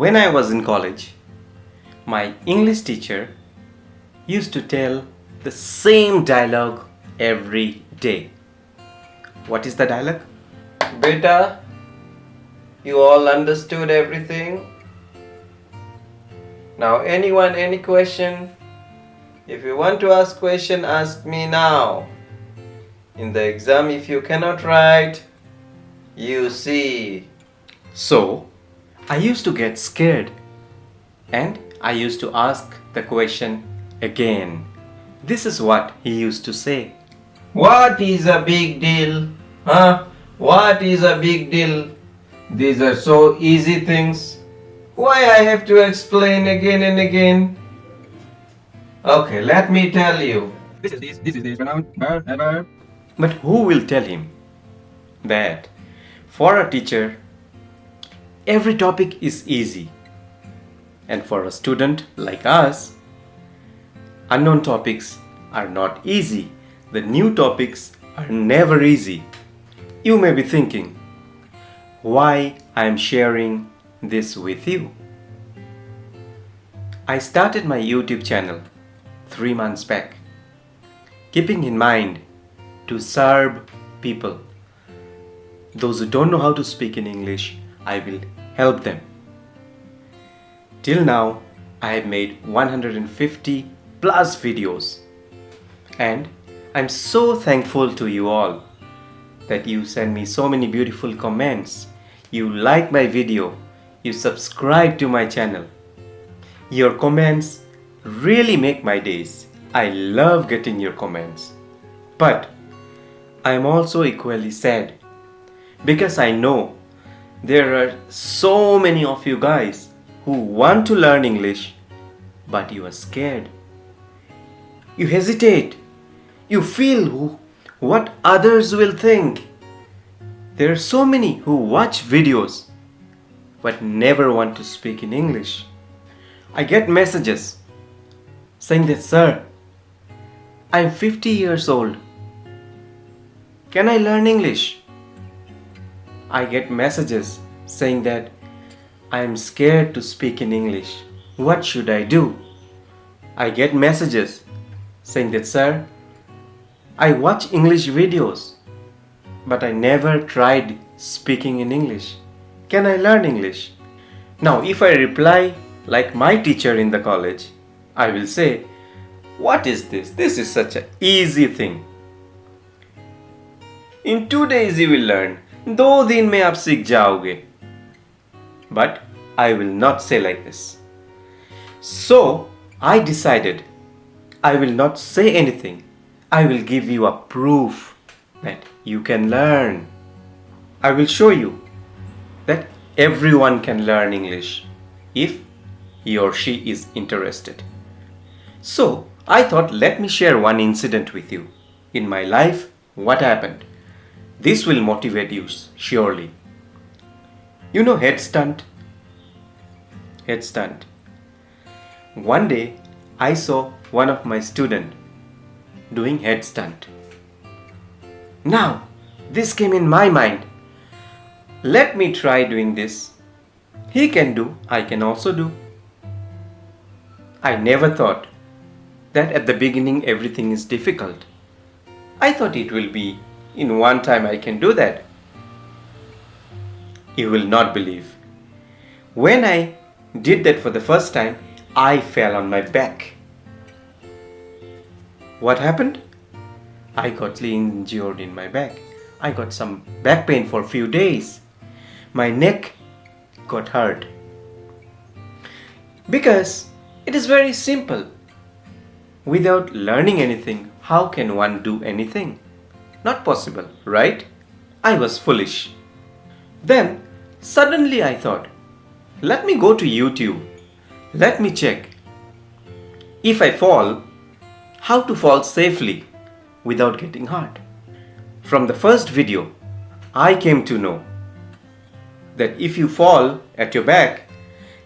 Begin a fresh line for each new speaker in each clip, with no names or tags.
When I was in college, my English teacher used to tell the same dialogue every day. What is the dialogue? Beta, you all understood everything? Now anyone, any question? If you want to ask question, ask me now. In the exam, if you cannot write, you see. So, I used to get scared and I used to ask the question again. This is what he used to say. What is a big deal? Huh? What is a big deal? These are so easy things. Why I have to explain again and again? Okay, let me tell you.
This is this pronoun, verb, adverb.
But who will tell him that for a teacher, every topic is easy, and for a student like us, unknown topics are not easy. The new topics are never easy. You may be thinking, why I am sharing this with you? I started my YouTube channel 3 months back, keeping in mind to serve people. Those who don't know how to speak in English, I will help them. Till now, I have made 150 plus videos, and I'm so thankful to you all that you send me so many beautiful comments. You like my video, you subscribe to my channel. Your comments really make my days. I love getting your comments. But I am also equally sad because I know there are so many of you guys who want to learn English, but you are scared. You hesitate. You feel what others will think. There are so many who watch videos but never want to speak in English. I get messages saying that, sir, I'm 50 years old. Can I learn English? I get messages saying that I am scared to speak in English. What should I do? I get messages saying that, sir, I watch English videos, but I never tried speaking in English. Can I learn English? Now, if I reply like my teacher in the college, I will say, what is this? This is such an easy thing. In 2 days you will learn. 2 दिन में आप सीख जाओगे. But I will not say like this. So I decided I will not say anything. I will give you a proof that you can learn. I will show you that everyone can learn English if he or she is interested. So I thought, let me share one incident with you. In my life, what happened? This will motivate you surely. You know head stunt? Head stunt. One day I saw one of my students doing head stunt. Now this came in my mind. Let me try doing this. He can do, I can also do. I never thought that at the beginning everything is difficult. I thought it will be in one time I can do that. You will not believe. When I did that for the first time, I fell on my back. What happened? I got injured in my back. I got some back pain for a few days. My neck got hurt. Because it is very simple. Without learning anything, how can one do anything? Not possible, right? I was foolish. Then suddenly I thought, let me go to YouTube. Let me check. If I fall, how to fall safely without getting hurt. From the first video, I came to know that if you fall at your back,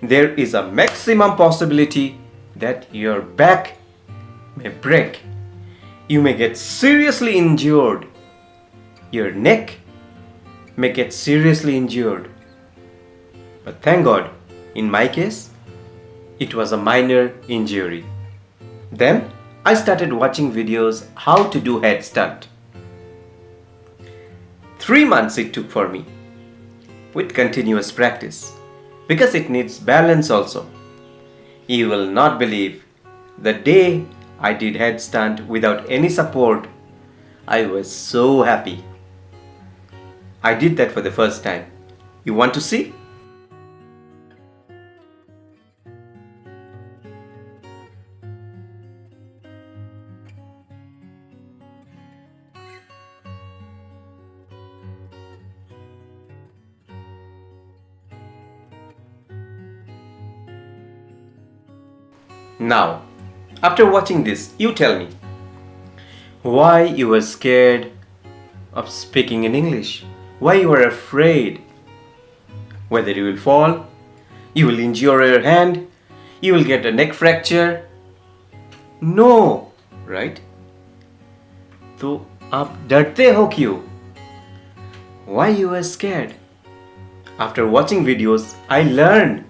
there is a maximum possibility that your back may break. You may get seriously injured. Your neck may get seriously injured. But thank God, In my case, it was a minor injury. Then I started watching videos how to do headstand. 3 months it took for me with continuous practice because it needs balance also. You will not believe the day I did headstand without any support, I was so happy. I did that for the first time. You want to see? Now, after watching this, you tell me why you were scared of speaking in English, why you were afraid, whether you will fall, you will injure your hand, you will get a neck fracture. No, right? तो आप डरते हो क्यों? Why you were scared? After watching videos, I learned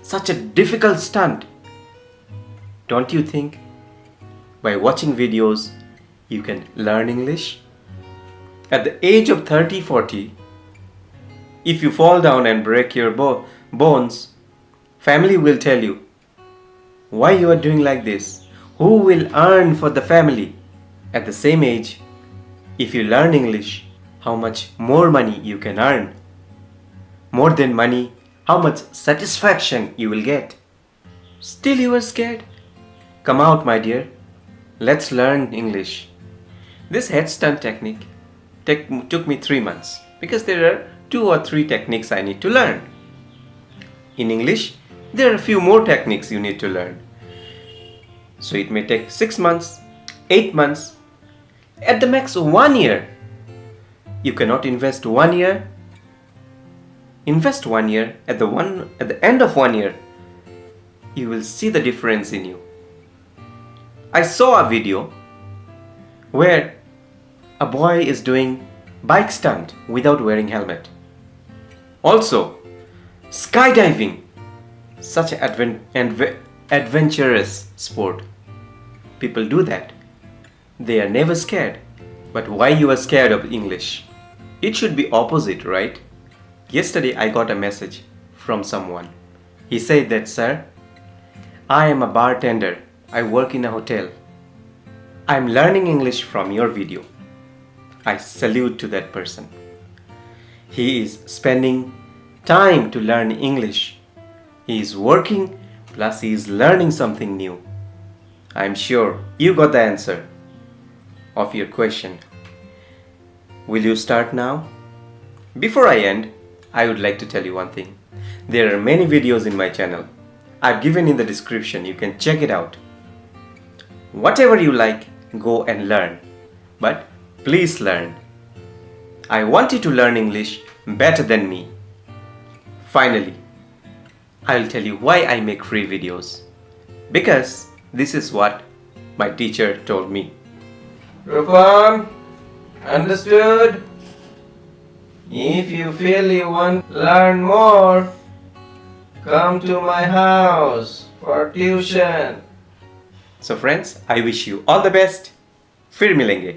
such a difficult stunt. Don't you think by watching videos you can learn English? At the age of 30-40, if you fall down and break your bones, family will tell you why you are doing like this. Who will earn for the family? At the same age, if you learn English, how much more money you can earn? More than money, how much satisfaction you will get? Still you are scared? Come out, my dear. Let's learn English. This headstand technique took me 3 months because there are 2 or 3 techniques I need to learn. In English, there are a few more techniques you need to learn. So it may take 6 months, 8 months, at the max 1 year. You cannot invest 1 year. Invest 1 year. At the end of 1 year, you will see the difference in you. I saw a video where a boy is doing bike stunt without wearing helmet. Also, skydiving, such an adventurous sport. People do that. They are never scared. But why you are scared of English? It should be opposite, right? Yesterday I got a message from someone. He said that, sir, I am a bartender. I work in a hotel. I am learning English from your video. I salute to that person. He is spending time to learn English. He is working plus he is learning something new. I am sure you got the answer of your question. Will you start now? Before I end, I would like to tell you one thing. There are many videos in my channel. I've given in the description. You can check it out. Whatever you like, go and learn. But please learn. I want you to learn English better than me. Finally, I'll tell you why I make free videos. Because this is what my teacher told me. Rupam, understood? If you feel you want to learn more, come to my house for tuition. So friends, I wish you all the best. फिर मिलेंगे.